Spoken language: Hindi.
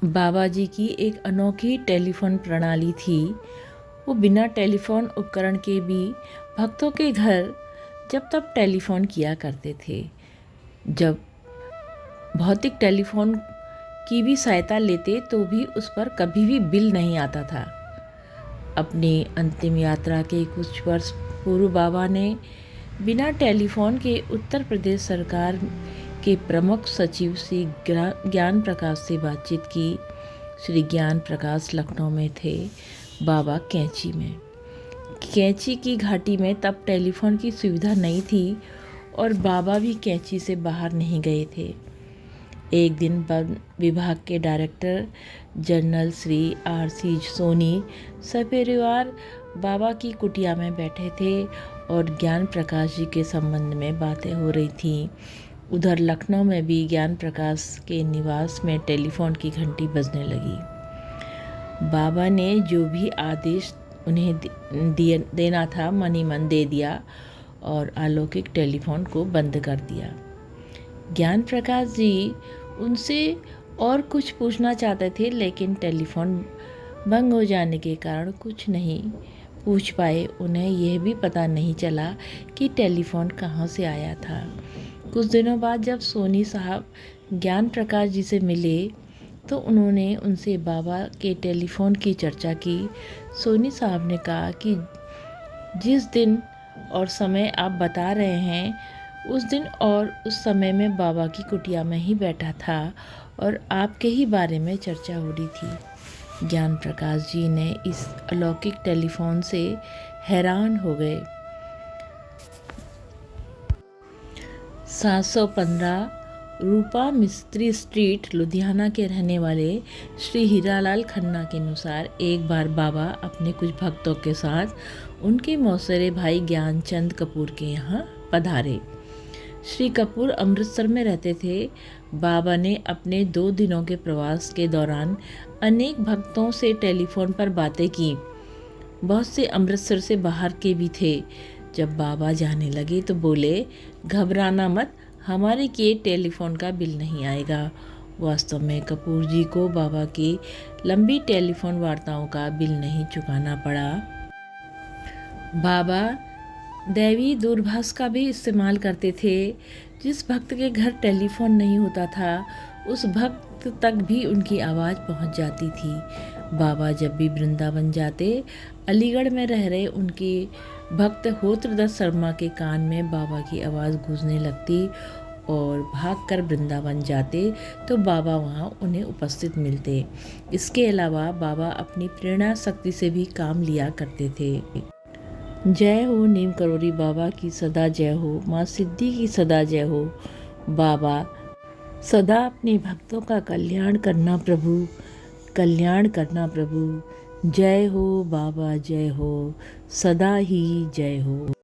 बाबा जी की एक अनोखी टेलीफोन प्रणाली थी। वो बिना टेलीफोन उपकरण के भी भक्तों के घर जब तब टेलीफोन किया करते थे। जब भौतिक टेलीफोन की भी सहायता लेते तो भी उस पर कभी भी बिल नहीं आता था। अपनी अंतिम यात्रा के कुछ वर्ष पूर्व बाबा ने बिना टेलीफोन के उत्तर प्रदेश सरकार के प्रमुख सचिव श्री ज्ञान प्रकाश से बातचीत की। श्री ज्ञान प्रकाश लखनऊ में थे, बाबा कैंची में। कैंची की घाटी में तब टेलीफोन की सुविधा नहीं थी और बाबा भी कैंची से बाहर नहीं गए थे। एक दिन वन विभाग के director general Shri RC Soni सपरिवार बाबा की कुटिया में बैठे थे और ज्ञान प्रकाश जी के संबंध में बातें हो रही थीं। उधर लखनऊ में भी ज्ञान प्रकाश के निवास में टेलीफोन की घंटी बजने लगी। बाबा ने जो भी आदेश उन्हें देना था मनी मन दे दिया और अलौकिक टेलीफोन को बंद कर दिया। ज्ञान प्रकाश जी उनसे और कुछ पूछना चाहते थे, लेकिन टेलीफोन बंद हो जाने के कारण कुछ नहीं पूछ पाए। उन्हें यह भी पता नहीं चला कि टेलीफोन कहाँ से आया था। कुछ दिनों बाद जब सोनी साहब ज्ञान प्रकाश जी से मिले तो उन्होंने उनसे बाबा के टेलीफोन की चर्चा की। सोनी साहब ने कहा कि जिस दिन और समय आप बता रहे हैं उस दिन और उस समय में बाबा की कुटिया में ही बैठा था और आपके ही बारे में चर्चा हो रही थी। ज्ञान प्रकाश जी ने इस अलौकिक टेलीफोन से हैरान हो गए। 715 रूपा मिस्त्री स्ट्रीट लुधियाना के रहने वाले श्री हीरालाल खन्ना के अनुसार एक बार बाबा अपने कुछ भक्तों के साथ उनके मौसेरे भाई ज्ञानचंद कपूर के यहाँ पधारे। श्री कपूर अमृतसर में रहते थे। बाबा ने अपने 2 दिनों के प्रवास के दौरान अनेक भक्तों से टेलीफोन पर बातें की। बहुत से अमृतसर से बाहर के भी थे। जब बाबा जाने लगे तो बोले, घबराना मत, हमारे किए टेलीफोन का बिल नहीं आएगा। वास्तव में कपूर जी को बाबा की लंबी टेलीफोन वार्ताओं का बिल नहीं चुकाना पड़ा। बाबा दैवी दूरभाष का भी इस्तेमाल करते थे। जिस भक्त के घर टेलीफोन नहीं होता था उस भक्त तक भी उनकी आवाज़ पहुंच जाती थी। बाबा जब भी वृंदावन जाते, अलीगढ़ में रह रहे उनके भक्त होत्रदत्त शर्मा के कान में बाबा की आवाज़ गूंजने लगती और भागकर वृंदावन जाते तो बाबा वहाँ उन्हें उपस्थित मिलते। इसके अलावा बाबा अपनी प्रेरणा शक्ति से भी काम लिया करते थे। जय हो नीम करोड़ी बाबा की सदा जय हो, माँ सिद्धि की सदा जय हो। बाबा सदा अपने भक्तों का कल्याण करना प्रभु, कल्याण करना प्रभु। जय हो बाबा, जय हो, सदा ही जय हो।